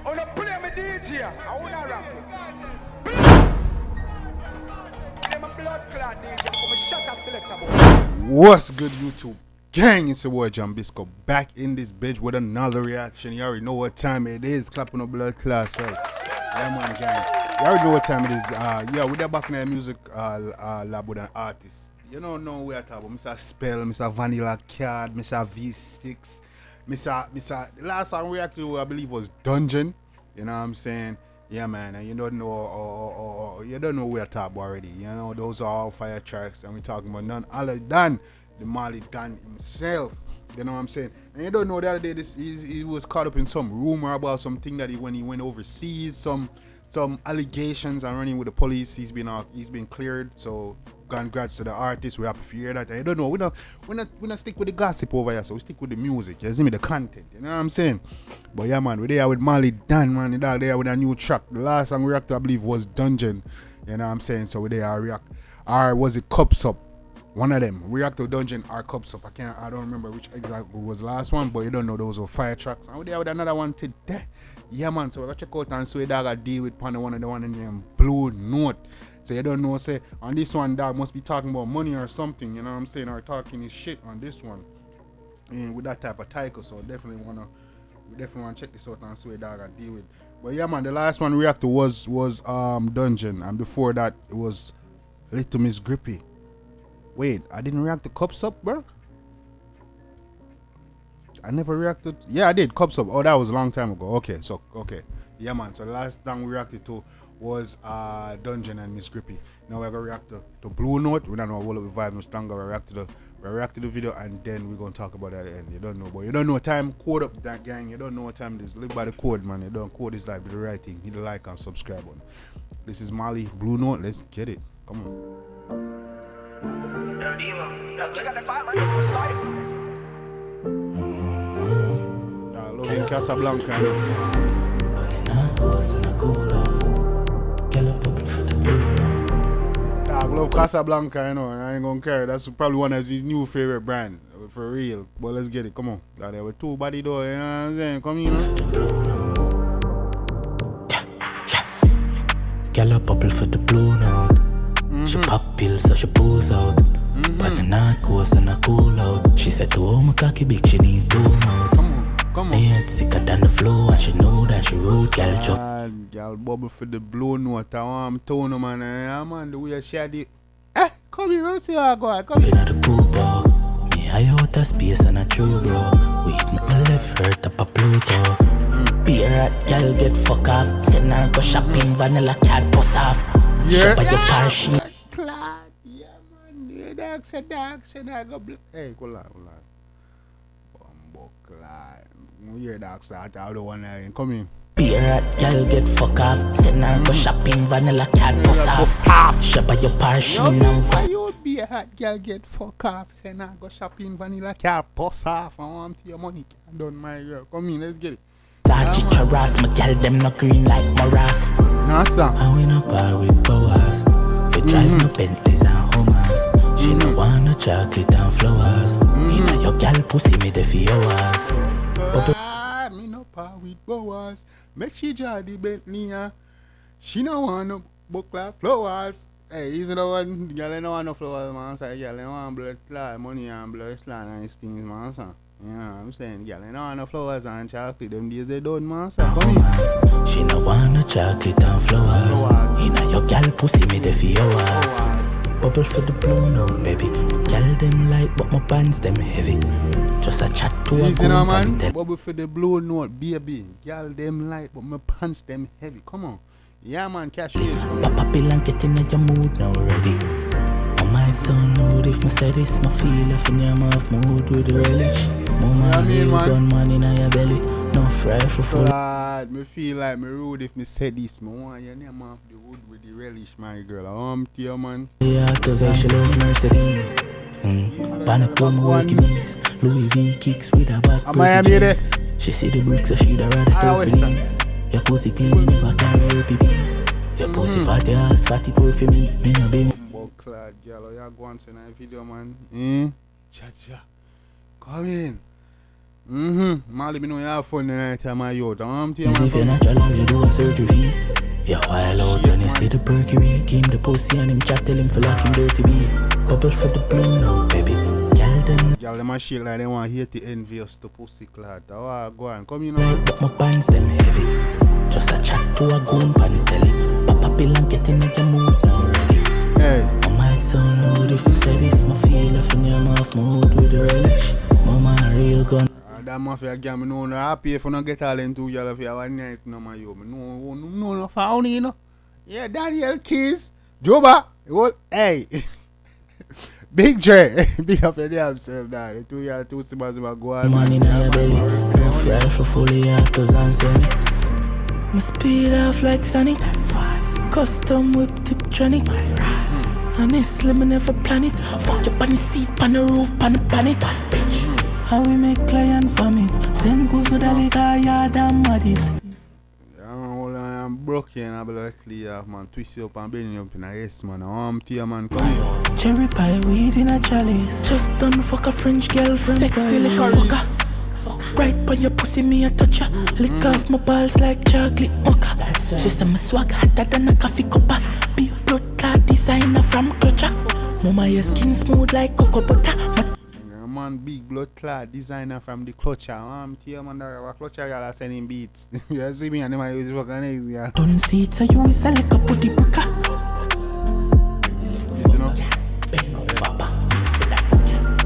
wanna play me DJ. I wanna rap it. Play my blood clot DJ. Come and shut up selector boy. What's good, YouTube gang? It's your boy Jambisco back in this bitch with another reaction. You already know what time it is. Clapping up blood class. Yeah man, gang. You already know what time it is. Yeah, we're back in the music lab with an artist. You don't know where I talk about Mr. Spell, Mr. Vanilla Card, Mr. V6, Mr. The last song we actually I believe was Dungeon. You know what I'm saying? Yeah man, and you don't know you don't know where I talk about already. You know, those are all fire tracks, and we're talking about none other than the Malie himself. You know what I'm saying? And you don't know the other day he was caught up in some rumor about something that when he went overseas, some allegations and running with the police. He's been cleared. So congrats to the artist. We're happy to hear that. I don't know. We not stick with the gossip over here, so we stick with the music. You see me, the content. You know what I'm saying? But yeah, man, we're there with Malie, man. We're there with a new track. The last song we reacted, I believe, was Dungeon. You know what I'm saying? So we're there react. Or was it Cups Up? One of them. React to Dungeon or Cups Up. I don't remember which exactly was the last one, but you don't know those were fire tracks. And we're there with another one today. Yeah man, so we're gonna check out and see dog I deal with one of the one in them Blue Note. So you don't know, say on this one dog must be talking about money or something, you know what I'm saying, or talking his shit on this one. And with that type of title, so we definitely wanna check this out and see what dog I deal with. But yeah man, the last one react to was Dungeon, and before that it was Little Miss Grippy. Wait, I didn't react to Cups Up, bro? I never reacted. Yeah, I did. Cups Up. Oh, that was a long time ago. Okay. Yeah, man. So the last thing we reacted to was Dungeon and Miss Grippy. Now we're gonna react to Blue Note. We don't know what the vibe no stronger. We react to the video, and then we're gonna talk about that at the end. You don't know, but you don't know time. Code up that gang. You don't know what time it is. Live by the code, man. You don't code is like do the right thing. Hit the like and subscribe button. This is Malie, Blue Note. Let's get it. Come on. Love in Casablanca. I love Casablanca, you know, and I ain't gonna care. That's probably one of his new favorite brand, for real. But let's get it, come on. There were two body though, you know what I'm saying? Come here. Girl a bubble for the Blue Note. She pop pills so she pulls out. But the night goes and I cool out. She said to oh my cocky big, she need Blue Note. Come on. Me ain't sicker than the flow, and she know that she rude, girl jump. Girl bubble for the Blue Note. I want to know, man. Yeah, man, the way she had it. Come here, let's see how I go. Come here. In the cool bro. Me I out of space and a true bro. Weak my left hurt up a Pluto. Be a rat, girl get fuck off. Send her go shopping, vanilla cat puss off. Yeah. Shop at your car she. Yeah, man. Yeah, dog said I go. Hey, go on. Bumbo clad. Yeah, dog start out the one line. Come in. Be a rat, girl get fuck off. Send her go shopping, vanilla cat puss off. Shop at your car she now. You be a hot girl get fuck off. Send her go shopping, vanilla cat puss off. I want your money. Done my girl. Come in, let's get it. Sachi charas, my gal them no green like Maras. Nasa. I win a bar with Boas. We drive no Bentleys and Hummers. She no want no chocolate and flowers. Me na your gal pussy me the flowers. Me no par with Boas. Make she draw the Bentley. She no want no book like flowers. Hey, he's the one. Gal no want no flowers, man. Say gal no want blood clot, money and blood clot and things, man. So. You know what I'm saying? Girl, you know want no flowers and chocolate. Them days they don't, man. So come in. She no want no chocolate and flowers. Inna your gal pussy me the flowers. Bubble for the Blue Note, baby. Gal them light, but my pants them heavy. Just a chat to a good man. Bubble for the Blue Note, baby. Gal them light, but my pants them heavy. Come on. Yeah, man. Cash is. Papa pill and get in your mood now ready. My son rude if me say this, my feel if in your mouth mood with the relish. Mama, you gun man in your belly, no fry for full. God, me feel like me rude if me say this, me want your name off the wood with the relish, my girl. I to you, man. Yeah, cause I should love Mercedes. Panacoma working knees, Louis V kicks with a bad Miami. She see the bricks, so she'd rather talk to me. Your pussy clean, you never carry your pippies. Your pussy fat, your ass fatty boy for me, me no baby. Clad girl, you go on tonight video, man. Cha-cha. Come in. Malie, me know you have fun the night time I out. If you're not alone, you do a surgery fee. Yeah, while out when you see the perky came the pussy and him chat tell him for like him dirty beat. Bubble for the blue now, baby. Girl them Y'all them a shake like they want to hate the envious to pussy clad. Oh, go on, come in. like but my pants them heavy. Just a chat to a goon pan the telly. Papa pill and get in your mood now ready. Hey. I might sound rude if you say this. My feel off in your mouth mood with the relish. Mama a real gun. That mafia gang, me know no happy if you don't get all into y'all if you have a night no man yo. Me no found you know. Yeah, Daniel Keys. Juba. What? Hey. Big Dre. Big up your damn self now. The two y'all two siblings go on. Money in your belly. No fry for fully autos and semi. My speed off like Sonic. Custom whip tiptronic. Honestly, me never plan it. Fuck you on the seat, on the roof, on the bonnet. Bitch. How we make client vomit. Send goose with a liquor, yard and mad it. I'm broken and I'm like clear man. Twist you up and bend you up in a yes man. I'm tear man come here. Cherry pie, weed in a chalice. Just done fuck a French girlfriend. Sexy liquor fucker. Right on your pussy, me a touch ya. Lick off my balls like chocolate mocha. She say my swag hotter than a coffee cuppa. Big blood clot designer from Clutcher. Mama your skin smooth like cocoa butter. Man, big blood clad designer from the Clutcher. I'm tear man, the Clutcher y'all are sending beats. You see me and them I use fucking eggs, yeah. Don't see it, so you is a lick up with the booker. Yes, you know?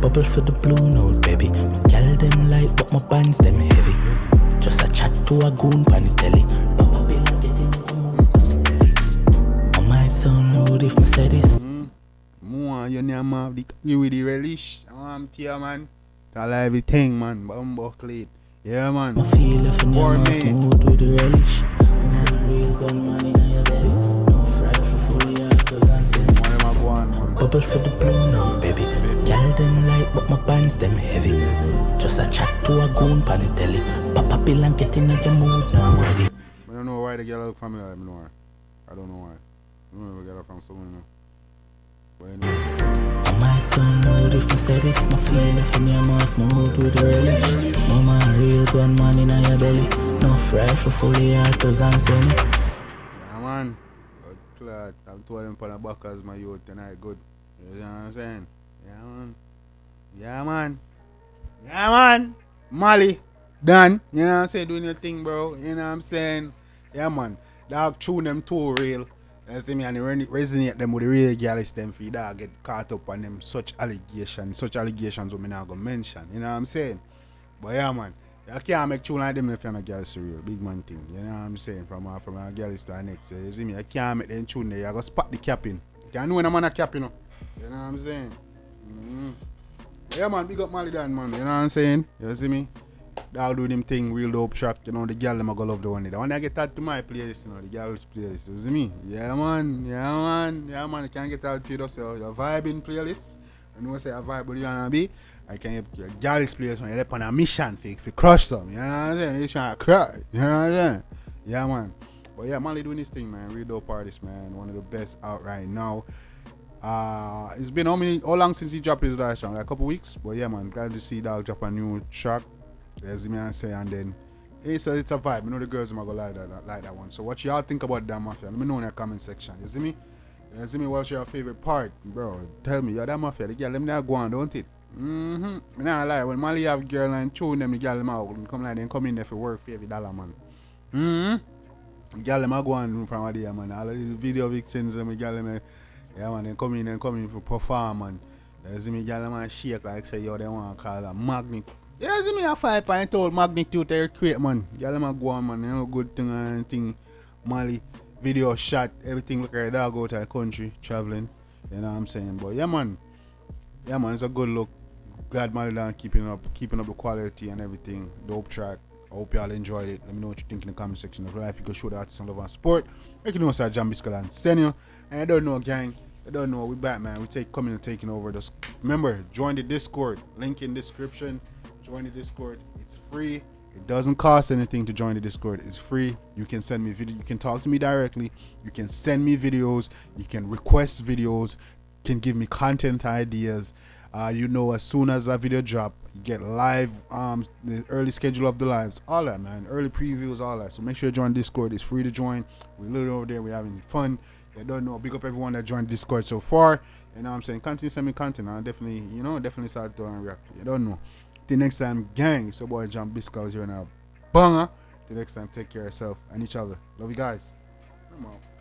Bubble for the blue note, baby. My gal them light, but my bands them heavy. Just a chat to a goon pan the telly. Papa bill and get in the mood. I might sound rude if I say this. More you name of the you with the relish. I'm tear man. Tell everything man. Bumbo clean. Yeah man. I feel if in your mouth mood with the relish. I'm a real gun man in your belly. No fry for fully autos and semi. Bubble for the blue now, baby. Gal them light, but my bands them heavy. Just a chat to a goon pan the telly. Papa pill and get in the mood now ready. I don't know why the girl look familiar. I don't know why. I don't know if we get her from somewhere now. But anyway. I might sound rude if I say this. My feel if in your mouth mood with the relish. Mama a real gun man in your belly. No fry for fully autos and semi. Yeah man. Good clad. I'll throw them for the back as my youth tonight. Good. You know what I'm saying? Yeah man. Yeah man. Yeah man. Malie. Done. You know what I'm saying? Doing your thing, bro. You know what I'm saying? Yeah man. Dog tune them too real. You see me and resonate them with the real girls them for dog get caught up on them such allegations what me not gonna mention. You know what I'm saying? But yeah man. You can't make tune like them if you're not girls real. Big man thing. You know what I'm saying? From a girls to the next. You see me? I can't make them tune there. You gotta spot the capping. You can't know when I'm on a cap, you know. You know what I'm saying? Yeah man, big up Malie Dan man. You know what I'm saying? You see me? Dog do them thing real dope track. You know the girl them I go love the one. The one I get that to my playlist, you know, the girls playlist. You see me? Yeah man. Yeah man. Yeah man. You can't get out to just your vibing playlist. You know say a vibe with you wanna be. I can help your girls playlist when you're on a mission for crush some. You know what I'm saying? You're trying to cry. You know what I'm saying? Yeah man. But yeah, Malie doing this thing, man. Real dope artist, man. One of the best out right now. It's been how long since he dropped his last song? Like a couple weeks. But yeah man, glad to see dog drop a new track. As me and say, and then it's a vibe. You know the girls are gonna like that one. So what y'all think about that mafia? Let me know in the comment section. You see me? You see me? What's your favorite part, bro? Tell me. You're that mafia. The girl them there go on, don't it? Me not lie. When Malie have girl and tune them, the girl them out and come like then come in there for work for every dollar, man. The girl them a go on from there, man. All of the video vixens them, the girl them, yeah man, they come in for perform, man. You see me? Girl them a shake like say yo they want to call a magnet. Yeah, see me a 5.0 magnitude earthquake, man. Y'all them a go on, man. You know, good thing and thing. Malie, video shot, everything look like a dog out of the country, traveling. You know what I'm saying? But yeah, man. Yeah, man, it's a good look. Glad Malie down keeping up the quality and everything. Dope track. I hope y'all enjoyed it. Let me know what you think in the comment section. If you like, you can show the artist some love and support. Make you know, sir, Jambisco and send you. And I don't know, gang. I don't know. We back, man. We taking over. Just remember, join the Discord. Link in description. Join the Discord. It's free. It doesn't cost anything to join the Discord. It's free. You can send me video. You can talk to me directly. You can send me videos. You can request videos. You can give me content ideas. As soon as a video drop, You get live, the early schedule of the lives, all that, man. Early previews, all that. So make sure you join Discord. It's free to join. We're literally over there. We're having fun. I don't know. Big up everyone that joined Discord so far. You know what I'm saying? Continue send me content. I'll definitely start to react. You don't know. Till next time, gang. It's your boy Jambisco here now. Banger. Till next time, take care of yourself and each other. Love you guys. Come on.